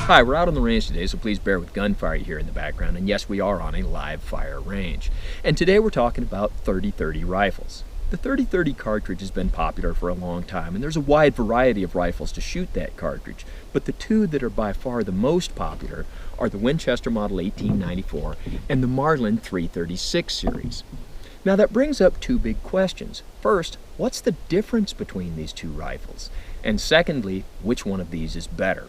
Hi, we're out on the range today, so please bear with gunfire here in the background. And yes, we are on a live fire range. And today we're talking about 30-30 rifles. The 30-30 cartridge has been popular for a long time, and there's a wide variety of rifles to shoot that cartridge. But the two that are by far the most popular are the Winchester Model 1894 and the Marlin 336 series. Now that brings up two big questions. First, what's the difference between these two rifles? And secondly, which one of these is better?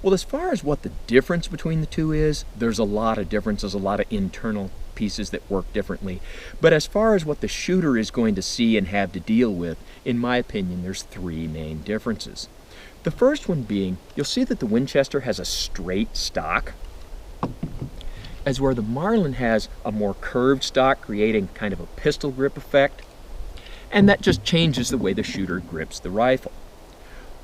Well, as far as what the difference between the two is, there's a lot of differences, a lot of internal pieces that work differently. But as far as what the shooter is going to see and have to deal with, in my opinion, there's three main differences. The first one being, you'll see that the Winchester has a straight stock, as where the Marlin has a more curved stock, creating kind of a pistol grip effect, and that just changes the way the shooter grips the rifle.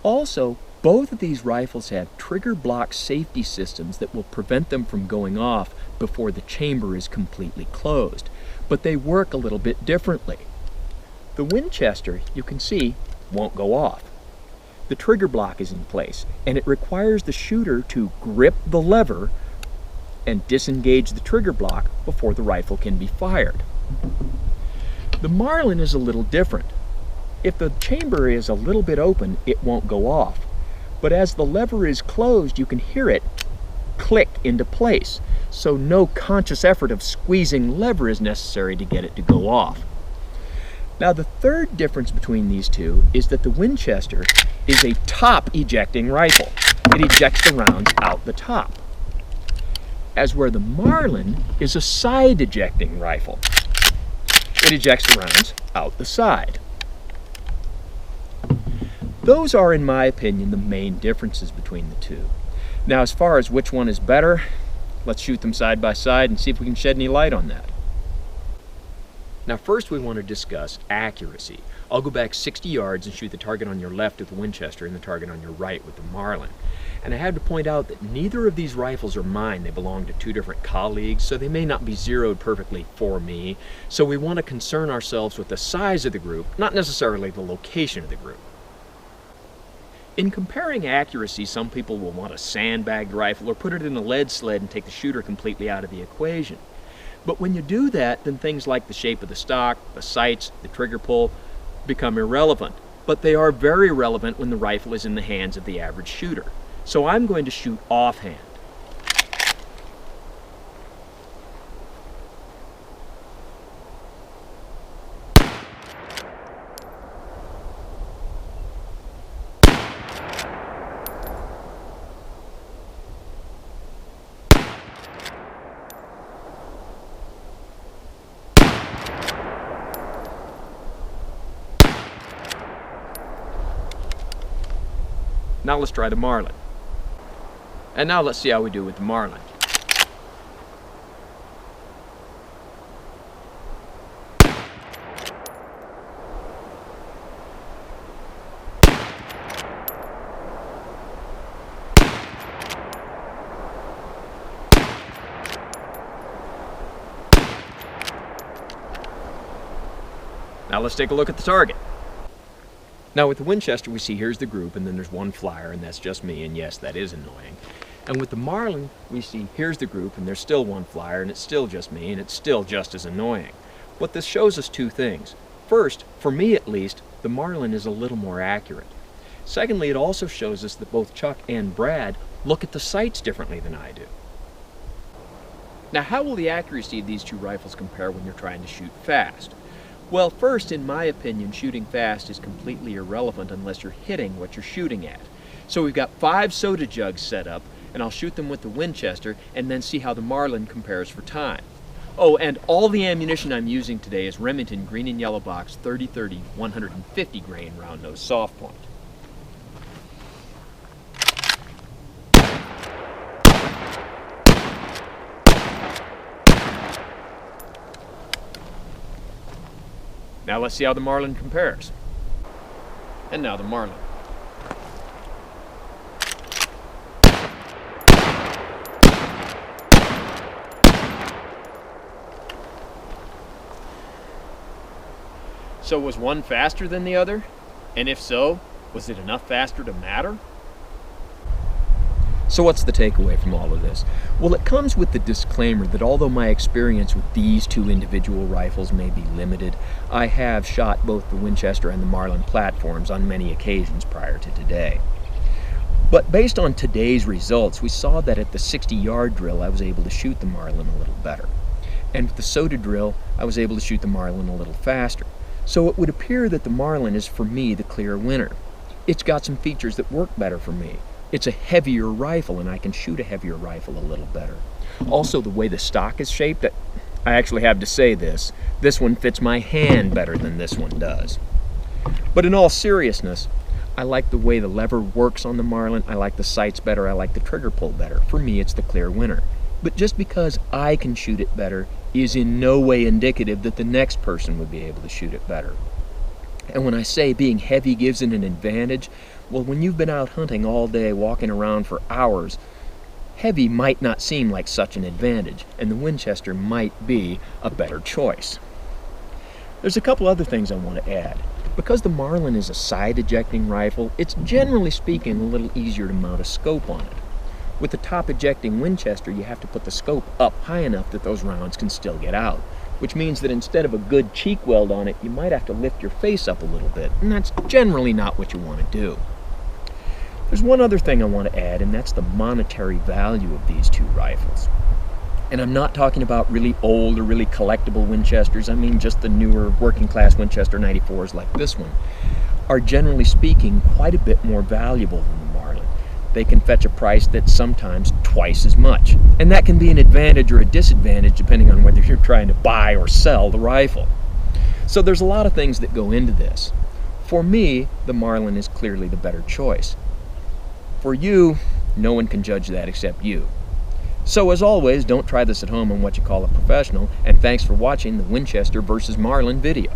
Also, both of these rifles have trigger block safety systems that will prevent them from going off before the chamber is completely closed, but they work a little bit differently. The Winchester, you can see, won't go off. The trigger block is in place, and it requires the shooter to grip the lever and disengage the trigger block before the rifle can be fired. The Marlin is a little different. If the chamber is a little bit open, it won't go off. But as the lever is closed, you can hear it click into place. So no conscious effort of squeezing lever is necessary to get it to go off. Now the third difference between these two is that the Winchester is a top ejecting rifle. It ejects the rounds out the top. As where the Marlin is a side ejecting rifle. It ejects the rounds out the side. Those are, in my opinion, the main differences between the two. Now, as far as which one is better, let's shoot them side by side and see if we can shed any light on that. Now, first we want to discuss accuracy. I'll go back 60 yards and shoot the target on your left with the Winchester and the target on your right with the Marlin. And I have to point out that neither of these rifles are mine. They belong to two different colleagues, so they may not be zeroed perfectly for me. So we want to concern ourselves with the size of the group, not necessarily the location of the group. In comparing accuracy, some people will want a sandbagged rifle or put it in a lead sled and take the shooter completely out of the equation. But when you do that, then things like the shape of the stock, the sights, the trigger pull become irrelevant. But they are very relevant when the rifle is in the hands of the average shooter. So I'm going to shoot offhand. Now let's try the Marlin. And now let's see how we do with the Marlin. Now let's take a look at the target. Now with the Winchester, we see here's the group, and then there's one flyer, and that's just me, and yes, that is annoying. And with the Marlin, we see here's the group, and there's still one flyer, and it's still just me, and it's still just as annoying. What this shows us two things. First, for me at least, the Marlin is a little more accurate. Secondly, it also shows us that both Chuck and Brad look at the sights differently than I do. Now, how will the accuracy of these two rifles compare when you're trying to shoot fast? Well, first, in my opinion, shooting fast is completely irrelevant unless you're hitting what you're shooting at. So we've got 5 soda jugs set up, and I'll shoot them with the Winchester and then see how the Marlin compares for time. Oh, and all the ammunition I'm using today is Remington green and yellow box 30-30 150 grain round nose soft point. Now let's see how the Marlin compares. And now the Marlin. So was one faster than the other? And if so, was it enough faster to matter? So what's the takeaway from all of this? Well, it comes with the disclaimer that although my experience with these two individual rifles may be limited, I have shot both the Winchester and the Marlin platforms on many occasions prior to today. But based on today's results, we saw that at the 60-yard drill I was able to shoot the Marlin a little better. And with the SOTA drill, I was able to shoot the Marlin a little faster. So it would appear that the Marlin is, for me, the clear winner. It's got some features that work better for me. It's a heavier rifle, and I can shoot a heavier rifle a little better. Also, the way the stock is shaped, I actually have to say this one fits my hand better than this one does. But in all seriousness, I like the way the lever works on the Marlin, I like the sights better, I like the trigger pull better. For me, it's the clear winner. But just because I can shoot it better is in no way indicative that the next person would be able to shoot it better. And when I say being heavy gives it an advantage, well, when you've been out hunting all day, walking around for hours, heavy might not seem like such an advantage, and the Winchester might be a better choice. There's a couple other things I want to add. Because the Marlin is a side-ejecting rifle, it's generally speaking a little easier to mount a scope on it. With the top-ejecting Winchester, you have to put the scope up high enough that those rounds can still get out, which means that instead of a good cheek weld on it, you might have to lift your face up a little bit, and that's generally not what you want to do. There's one other thing I want to add, and that's the monetary value of these two rifles. And I'm not talking about really old or really collectible Winchesters. I mean just the newer working-class Winchester 94s like this one are, generally speaking, quite a bit more valuable than the Marlin. They can fetch a price that's sometimes twice as much. And that can be an advantage or a disadvantage depending on whether you're trying to buy or sell the rifle. So there's a lot of things that go into this. For me, the Marlin is clearly the better choice. For you, no one can judge that except you. So as always, don't try this at home on what you call a professional, and thanks for watching the Winchester versus Marlin video.